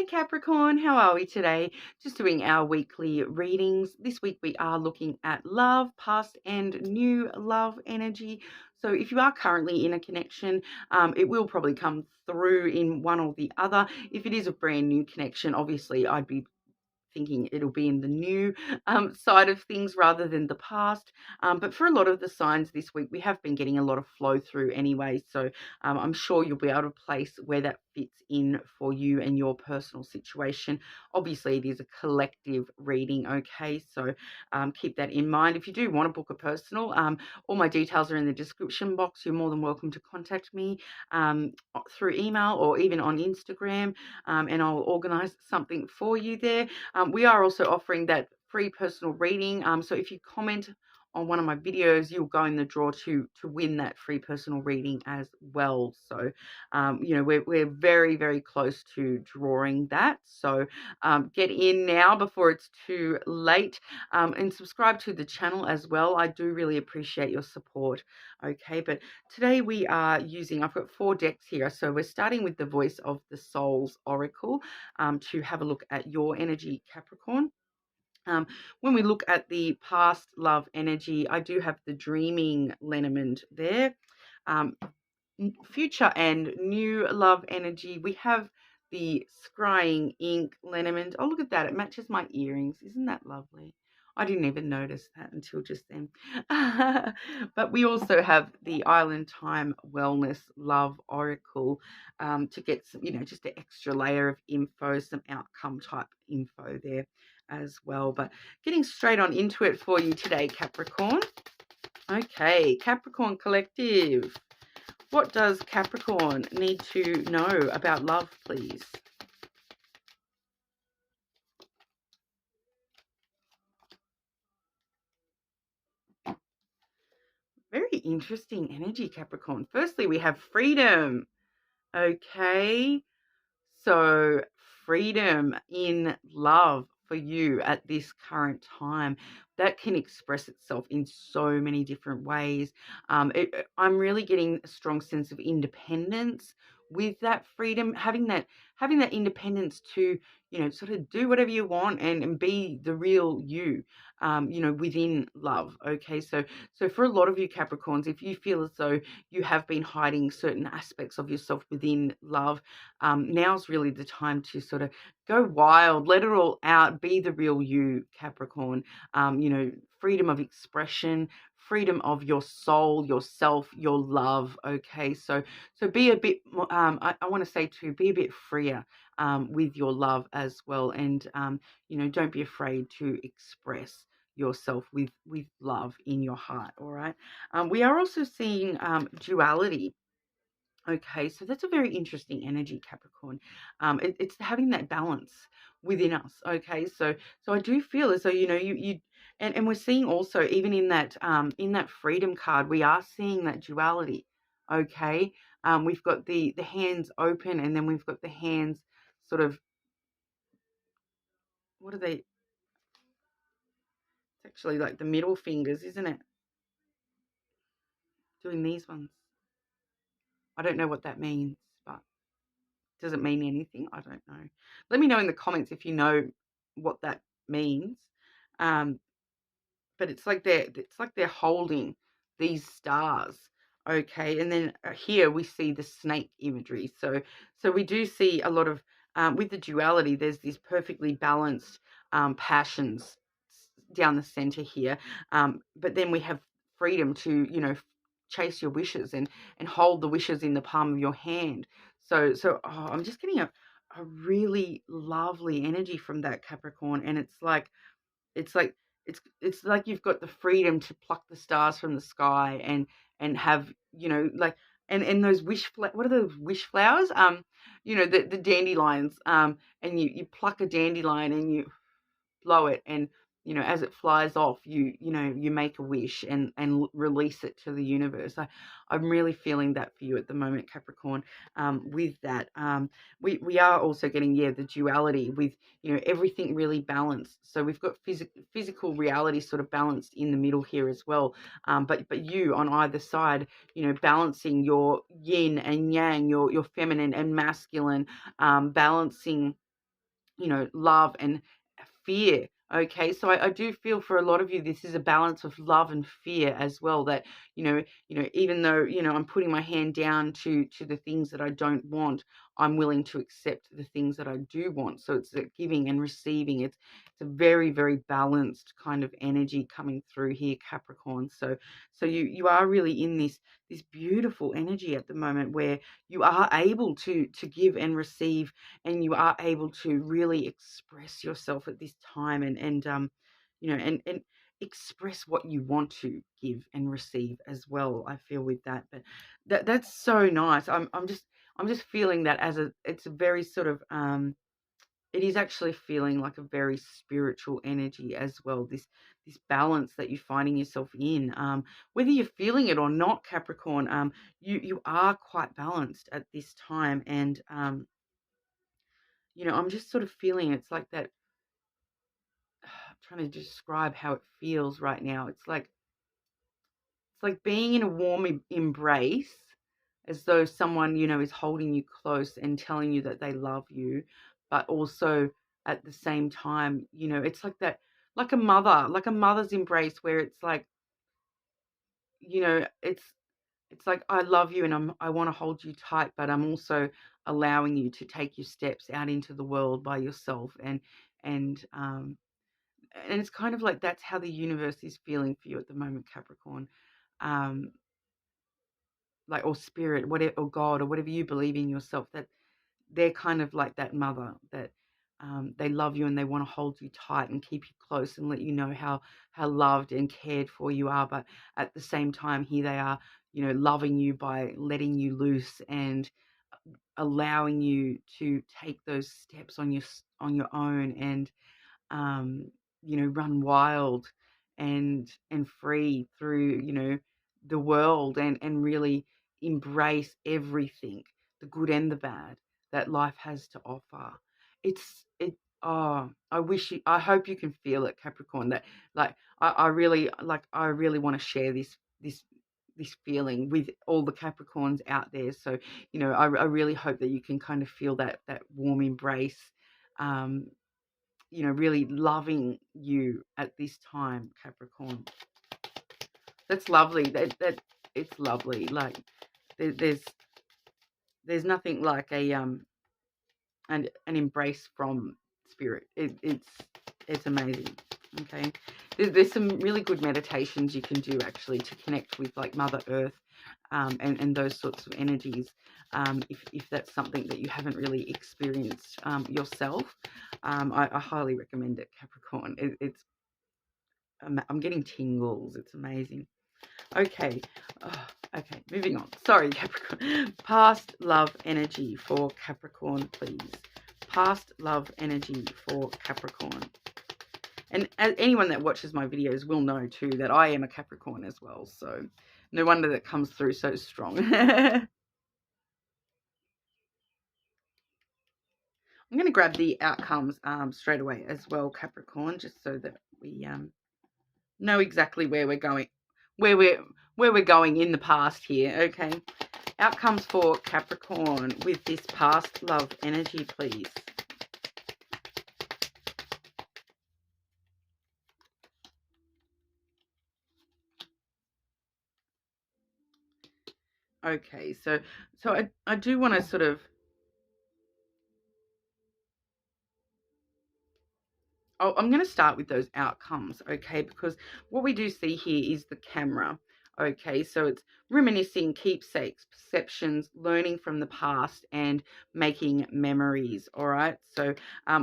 Hey Capricorn, how are we today? Just doing our weekly readings. This week we are looking at love, past and new love energy. So if you are currently in a connection, it will probably come through in one or the other. If it is a brand new connection, obviously I'd be thinking it'll be in the new side of things rather than the past. But for a lot of the signs this week, we have been getting a lot of flow through anyway. So I'm sure you'll be able to place where that fits in for you and your personal situation. Obviously, it is a collective reading, okay? So keep that in mind. If you do want to book a personal, all my details are in the description box. You're more than welcome to contact me through email or even on Instagram, and I'll organize something for you there. We are also offering that free personal reading. So if you comment on one of my videos, you'll go in the draw to win that free personal reading as well. So, we're very, very close to drawing that. So get in now before it's too late, and subscribe to the channel as well. I do really appreciate your support. Okay, but today we are I've got 4 decks here. So we're starting with the Voice of the Soul's Oracle to have a look at your energy, Capricorn. When we look at the past love energy, I do have the Dreaming Lenormand there. Future and new love energy, we have the Scrying Ink Lenormand. Oh, look at that. It matches my earrings. Isn't that lovely? I didn't even notice that until just then. But we also have the Island Time Wellness Love Oracle to get some, just an extra layer of info, some outcome type info there as well. But getting straight on into it for you today, Capricorn. Okay, Capricorn Collective. What does Capricorn need to know about love, please? Very interesting energy, Capricorn. Firstly, we have freedom. Okay, so freedom in love for you at this current time, that can express itself in so many different ways. I'm really getting a strong sense of independence with that freedom, having that independence to sort of do whatever you want and be the real you, within love. Okay, so for a lot of you Capricorns, if you feel as though you have been hiding certain aspects of yourself within love, now's really the time to sort of go wild, let it all out, be the real you, Capricorn. Freedom of expression, freedom of your soul, yourself, your love. Okay, so be a bit more, I want to say to be a bit freer with your love as well, and don't be afraid to express yourself with love in your heart. All right. We are also seeing duality. Okay, so that's a very interesting energy, Capricorn. It's having that balance within us. Okay, so I do feel as though you and we're seeing also even in that freedom card, we are seeing that duality. Okay, we've got the hands open, and then we've got the hands sort of, what are they? It's actually like the middle fingers, isn't it? Doing these ones. I don't know what that means, but does it mean anything? I don't know. Let me know in the comments if you know what that means. But it's like they're holding these stars. Okay, and then here we see the snake imagery. So we do see a lot of with the duality. There's these perfectly balanced passions down the center here, but then we have freedom to chase your wishes and hold the wishes in the palm of your hand. So I'm just getting a really lovely energy from that, Capricorn, and it's like it's like it's like you've got the freedom to pluck the stars from the sky and have like and those what are those wish flowers, the dandelions, and you pluck a dandelion and you blow it, and as it flies off, you make a wish and release it to the universe. I'm really feeling that for you at the moment, Capricorn. With that, we are also getting the duality with everything really balanced. So we've got physical reality sort of balanced in the middle here as well, but you on either side, balancing your yin and yang, your feminine and masculine, balancing love and fear. Okay, so I do feel for a lot of you, this is a balance of love and fear as well. That even though I'm putting my hand down to the things that I don't want, I'm willing to accept the things that I do want. So it's that giving and receiving. It's a very, very balanced kind of energy coming through here, Capricorn. So you are really in this beautiful energy at the moment where you are able to give and receive, and you are able to really express yourself at this time, and express what you want to give and receive as well. I feel with that, but that's so nice. I'm just feeling that it's a very sort of it is actually feeling like a very spiritual energy as well. This balance that you're finding yourself in, whether you're feeling it or not, Capricorn. You are quite balanced at this time, and I'm just sort of feeling it's like that. I'm trying to describe how it feels right now. It's like being in a warm embrace, as though someone, is holding you close and telling you that they love you, but also at the same time, it's like that, like a mother's embrace, where it's like, it's like, I love you and I want to hold you tight, but I'm also allowing you to take your steps out into the world by yourself, and and it's kind of like that's how the universe is feeling for you at the moment, Capricorn. Um, like, or spirit, whatever, or God, or whatever you believe in yourself, that they're kind of like that mother that they love you and they want to hold you tight and keep you close and let you know how loved and cared for you are. But at the same time, here they are, loving you by letting you loose and allowing you to take those steps on your own, and um, run wild and free through, the world, and really embrace everything, the good and the bad, that life has to offer. I hope you can feel it, Capricorn, that like I really want to share this feeling with all the Capricorns out there. So, I really hope that you can kind of feel that warm embrace, um, really loving you at this time, Capricorn. That's lovely. That it's lovely. Like, there's nothing like an embrace from spirit. It's amazing. Okay, there's some really good meditations you can do actually to connect with like Mother Earth, and those sorts of energies. If that's something that you haven't really experienced yourself, I highly recommend it, Capricorn. I'm getting tingles. It's amazing. Okay. Okay, moving on. Sorry, Capricorn. Past love energy for Capricorn, please. Past love energy for Capricorn. And as anyone that watches my videos will know too that I am a Capricorn as well. So no wonder that comes through so strong. I'm going to grab the outcomes straight away as well, Capricorn, just so that we know exactly where we're going, where we're going in the past here. Okay, outcomes for Capricorn with this past love energy, please. Okay, so I do want to sort of, I'm going to start with those outcomes, okay, because what we do see here is the camera. Okay, so it's reminiscing, keepsakes, perceptions, learning from the past, and making memories. All right, so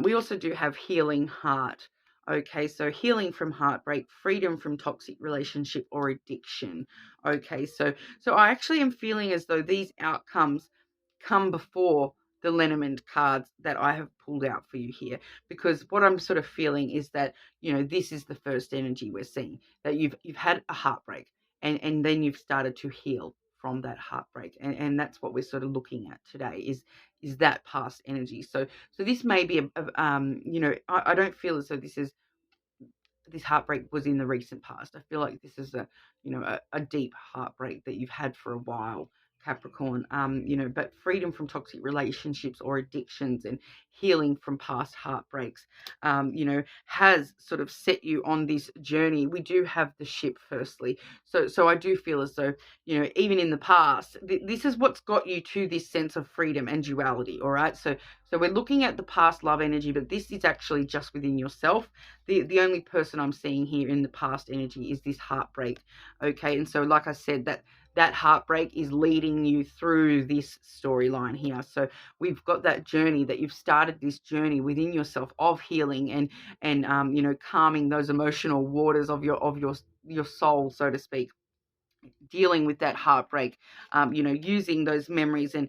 we also do have healing heart. Okay, so healing from heartbreak, freedom from toxic relationship or addiction. Okay, so I actually am feeling as though these outcomes come before the Lenormand cards that I have pulled out for you here, because what I'm sort of feeling is that, this is the first energy we're seeing, that you've had a heartbreak, and then you've started to heal from that heartbreak, and that's what we're sort of looking at today, is that past energy. So this may be I don't feel as though this heartbreak was in the recent past. I feel like this is a deep heartbreak that you've had for a while, Capricorn, but freedom from toxic relationships or addictions and healing from past heartbreaks, has sort of set you on this journey. We do have the ship firstly. So I do feel as though, even in the past, this is what's got you to this sense of freedom and duality. All right. So we're looking at the past love energy, but this is actually just within yourself. The only person I'm seeing here in the past energy is this heartbreak. Okay. And so, like I said, that heartbreak is leading you through this storyline here. So we've got that journey, that you've started this journey within yourself of healing and calming those emotional waters of your soul, so to speak, dealing with that heartbreak, using those memories and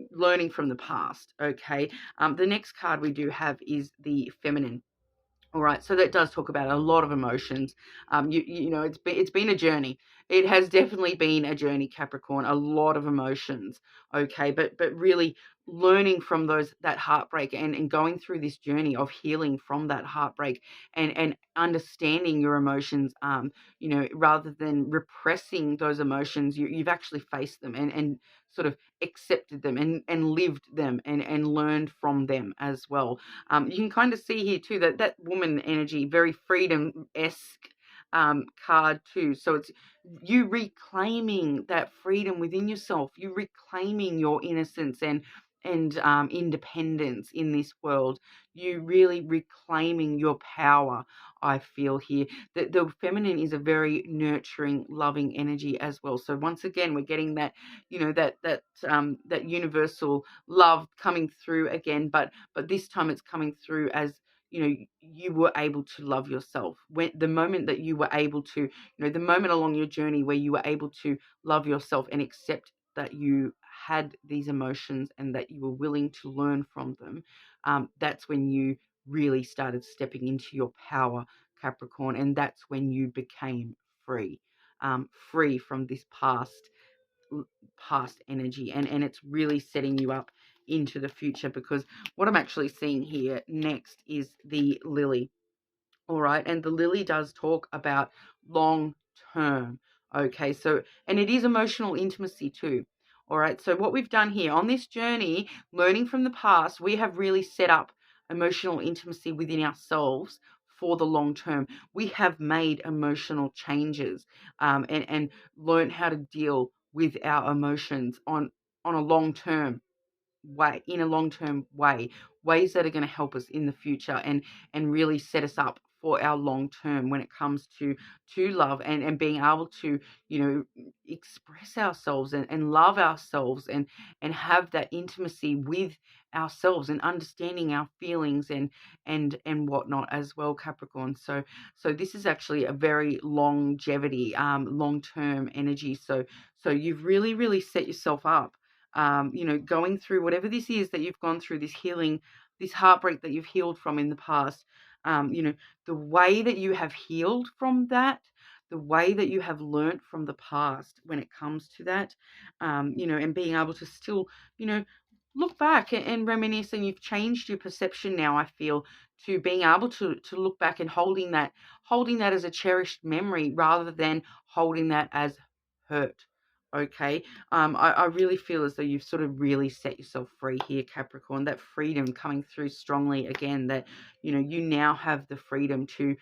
learning from the past. Okay. The next card we do have is the feminine. All right, so that does talk about a lot of emotions. It's been a journey. It has definitely been a journey, Capricorn. A lot of emotions. Okay, but really learning from that heartbreak and going through this journey of healing from that heartbreak and understanding your emotions. Rather than repressing those emotions, you've actually faced them and sort of accepted them and lived them and learned from them as well. You can kind of see here too that woman energy, very freedom-esque card too. So it's you reclaiming that freedom within yourself, you reclaiming your innocence and independence in this world, you really reclaiming your power. I feel here that the feminine is a very nurturing, loving energy as well. So once again, we're getting that, that universal love coming through again, but this time it's coming through as, you were able to love yourself. When the moment that you were able to, the moment along your journey where you were able to love yourself and accept that you had these emotions and that you were willing to learn from them, that's when you really started stepping into your power, Capricorn, and that's when you became free, free from this past energy, and it's really setting you up into the future, because what I'm actually seeing here next is the lily. All right. And the lily does talk about long term. Okay. So, and it is emotional intimacy too. All right. So, what we've done here on this journey, learning from the past, we have really set up emotional intimacy within ourselves for the long term. We have made emotional changes, and learned how to deal with our emotions on a long term way, in a long-term way, ways that are going to help us in the future and really set us up for our long term when it comes to love and being able to, express ourselves and love ourselves and have that intimacy with ourselves and understanding our feelings and whatnot as well, Capricorn. So this is actually a very longevity, long-term energy. So you've really set yourself up, going through whatever this is that you've gone through, this healing, this heartbreak that you've healed from in the past. The way that you have healed from that, the way that you have learnt from the past when it comes to that, and being able to still, look back and reminisce, and you've changed your perception now, I feel, to being able to look back and holding that as a cherished memory rather than holding that as hurt. Okay. I really feel as though you've sort of really set yourself free here, Capricorn. That freedom coming through strongly again, that, you now have the freedom to,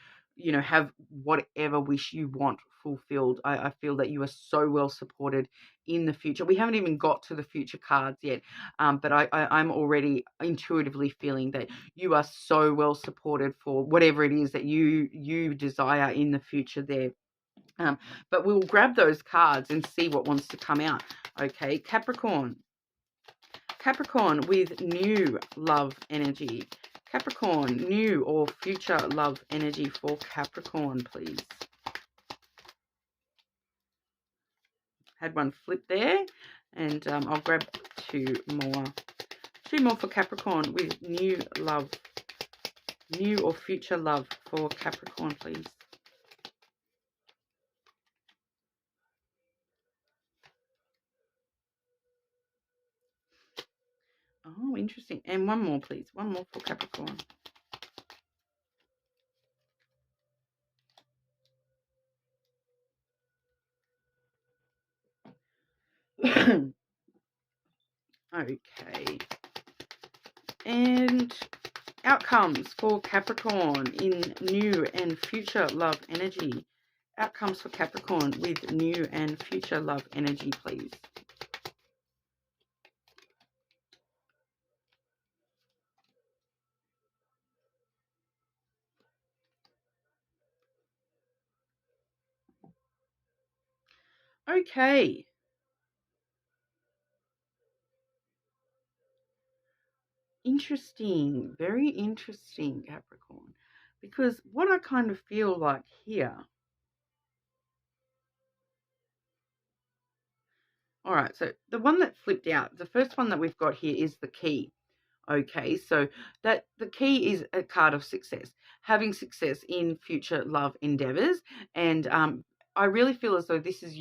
have whatever wish you want fulfilled. I feel that you are so well supported in the future. We haven't even got to the future cards yet, but I'm already intuitively feeling that you are so well supported for whatever it is that you desire in the future there. But we'll grab those cards and see what wants to come out. Okay, Capricorn with new love energy. Capricorn, new or future love energy for Capricorn, please. Had one flip there, and I'll grab two more for Capricorn with new love, new or future love for Capricorn, please. Oh, interesting. And one more, please. One more for Capricorn. Okay. And outcomes for Capricorn in new and future love energy. Outcomes for Capricorn with new and future love energy, please. Okay. Interesting. Very interesting, Capricorn. Because what I kind of feel like here. All right. So the one that flipped out, the first one that we've got here is the key. Okay, so that the key is a card of success, having success in future love endeavors. And I really feel as though this is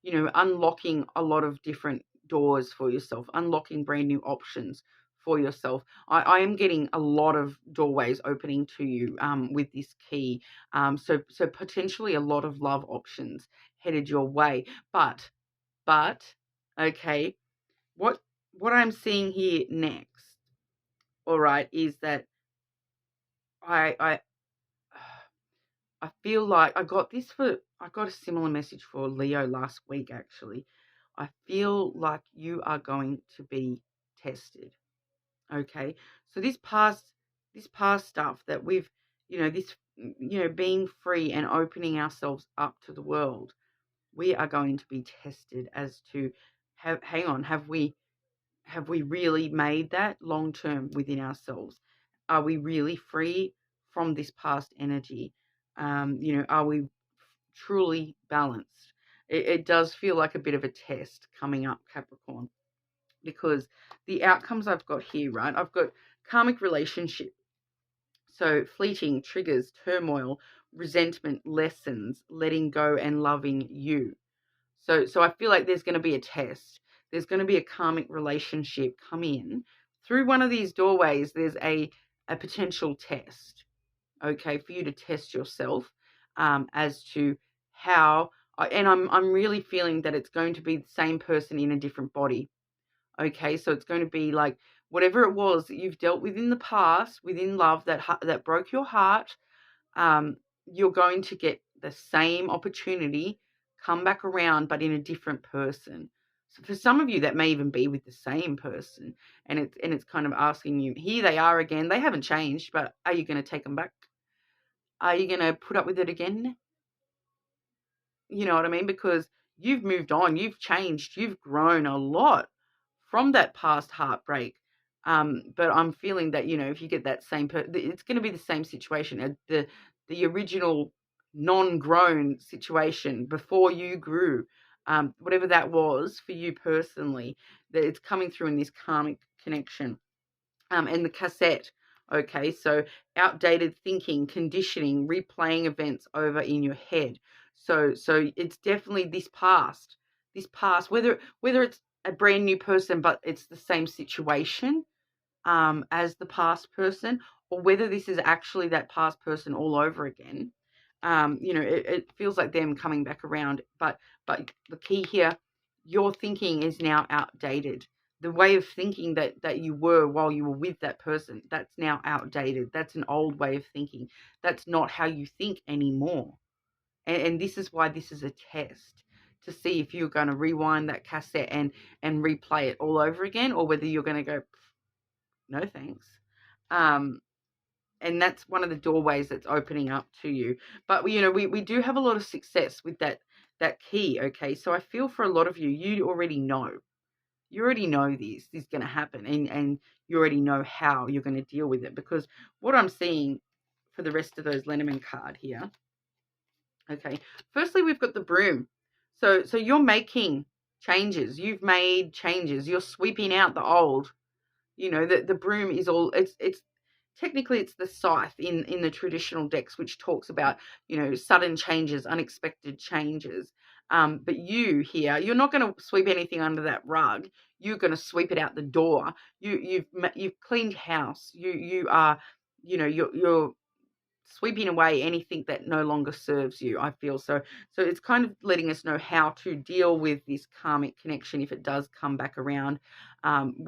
unlocking a lot of different doors for yourself, unlocking brand new options for yourself. I am getting a lot of doorways opening to you with this key. So potentially a lot of love options headed your way. But, okay, what I'm seeing here next, all right, is that I I feel like I got a similar message for Leo last week actually. I feel like you are going to be tested. Okay. So this past stuff that we've, being free and opening ourselves up to the world, we are going to be tested as to have we really made that long term within ourselves? Are we really free from this past energy? Are we truly balanced? It does feel like a bit of a test coming up, Capricorn, because the outcomes I've got here, right? I've got karmic relationship. So fleeting triggers, turmoil, resentment, lessons, letting go and loving you. So I feel like there's going to be a test. There's going to be a karmic relationship come in. Through one of these doorways, there's a potential test, okay, for you to test yourself as to how, and I'm really feeling that it's going to be the same person in a different body, okay? So it's going to be like whatever it was that you've dealt with in the past, within love, that broke your heart, you're going to get the same opportunity come back around, but in a different person. So for some of you, that may even be with the same person, and it's kind of asking you, here they are again. They haven't changed, but are you going to take them back? Are you going to put up with it again? You know what I mean? Because you've moved on, you've changed, you've grown a lot from that past heartbreak. But I'm feeling that, if you get that it's going to be the same situation. The original non-grown situation before you grew, whatever that was for you personally, that it's coming through in this karmic connection. And the cassette. Okay, so outdated thinking, conditioning, replaying events over in your head. So it's definitely this past, whether it's a brand new person, but it's the same situation as the past person, or whether this is actually that past person all over again. It feels like them coming back around, but the key here, your thinking is now outdated. The way of thinking that you were while you were with that person, that's now outdated. That's an old way of thinking. That's not how you think anymore. And this is why this is a test, to see if you're going to rewind that cassette and replay it all over again, or whether you're going to go, no thanks. And that's one of the doorways that's opening up to you. But we do have a lot of success with that key. Okay, so I feel for a lot of you, you already know this is going to happen, and you already know how you're going to deal with it, because what I'm seeing for the rest of those Lenormand card here, okay, firstly we've got the broom. So you're making changes, you've made changes, you're sweeping out the old. The broom is all, it's technically it's the scythe in the traditional decks, which talks about sudden changes, unexpected changes. But you here, you're not going to sweep anything under that rug. You're going to sweep it out the door. You've cleaned house. You are, you're sweeping away anything that no longer serves you, I feel. So it's kind of letting us know how to deal with this karmic connection if it does come back around,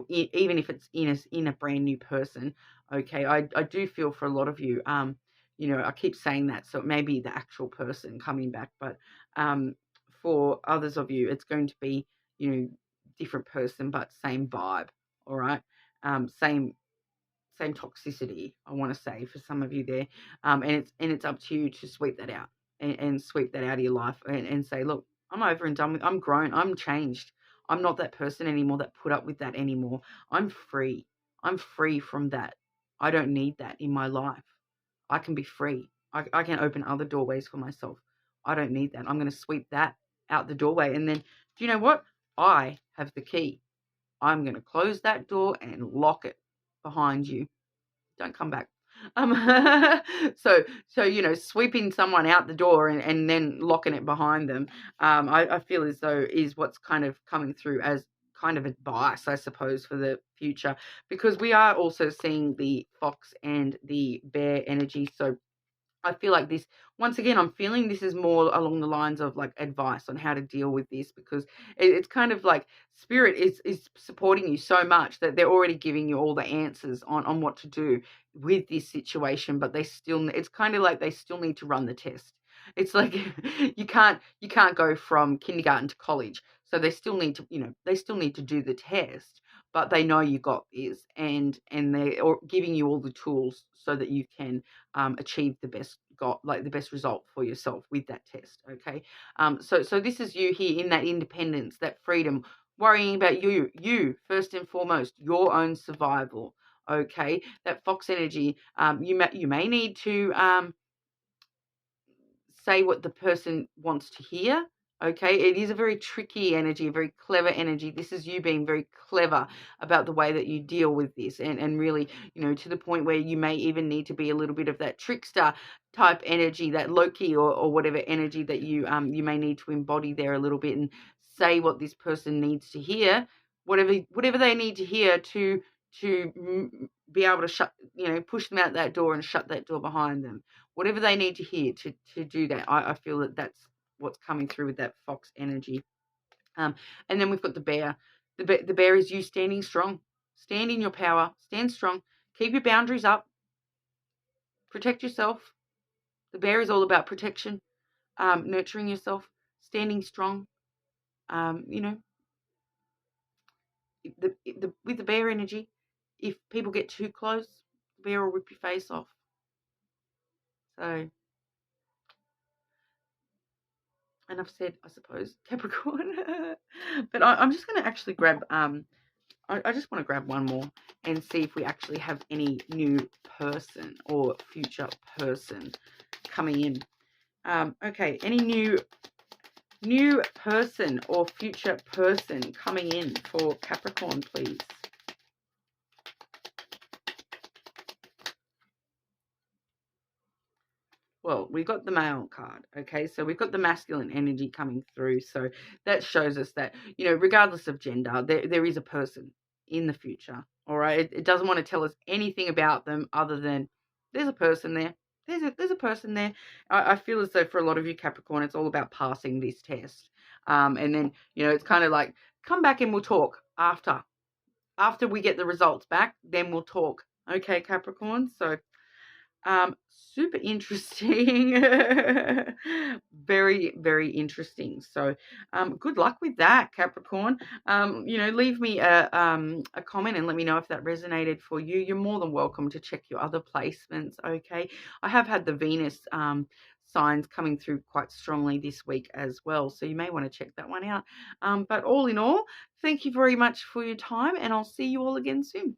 even if it's in a brand new person. Okay, I do feel for a lot of you, I keep saying that, so it may be the actual person coming back, but for others of you, it's going to be, different person, but same vibe. All right, same toxicity, I want to say, for some of you there, and it's up to you to sweep that out, and sweep that out of your life, and say, look, I'm over and done with. I'm grown. I'm changed. I'm not that person anymore that put up with that anymore. I'm free. I'm free from that. I don't need that in my life. I can be free. I can open other doorways for myself. I don't need that. I'm going to sweep that out the doorway, and then, do you know what? I have the key. I'm going to close that door and lock it behind you. Don't come back. Um, so sweeping someone out the door and then locking it behind them, I feel as though is what's kind of coming through as kind of advice, I suppose, for the future, because we are also seeing the fox and the bear energy. So I feel like this, once again, I'm feeling this is more along the lines of like advice on how to deal with this, because it's kind of like spirit is supporting you so much that they're already giving you all the answers on what to do with this situation, but it's kind of like they still need to run the test. It's like you can't go from kindergarten to college. So they still need to, they still need to do the test, but they know you got this, and they're giving you all the tools so that you can achieve the best result for yourself with that test. Okay. So this is you here in that independence, that freedom, worrying about you first and foremost, your own survival. Okay. That fox energy, you may need to say what the person wants to hear. Okay, it is a very tricky energy, a very clever energy. This is you being very clever about the way that you deal with this, and really, to the point where you may even need to be a little bit of that trickster type energy, that Loki or whatever energy that you may need to embody there a little bit, and say what this person needs to hear, whatever they need to hear to be able to push them out that door and shut that door behind them. Whatever they need to hear to do that. I feel that that's what's coming through with that fox energy. And then we've got the bear. The bear is you standing strong. Stand in your power. Stand strong. Keep your boundaries up. Protect yourself. The bear is all about protection, nurturing yourself, standing strong. With the bear energy, if people get too close, the bear will rip your face off. So, enough said, I suppose, Capricorn. But I'm just going to actually grab, I just want to grab one more and see if we actually have any new person or future person coming in. Okay, any new person or future person coming in for Capricorn, please. Well, we got the male card, okay? So we've got the masculine energy coming through. So that shows us that, regardless of gender, there is a person in the future, all right? It doesn't want to tell us anything about them other than there's a person there. There's a person there. I feel as though for a lot of you Capricorn, it's all about passing this test. And then, it's kind of like, come back and we'll talk after we get the results back, then we'll talk. Okay, Capricorn? So super interesting. Very, very interesting. So good luck with that, Capricorn. Leave me a comment and let me know if that resonated for you. You're more than welcome to check your other placements. Okay, I have had the Venus signs coming through quite strongly this week as well, so you may want to check that one out. But all in all, thank you very much for your time, and I'll see you all again soon.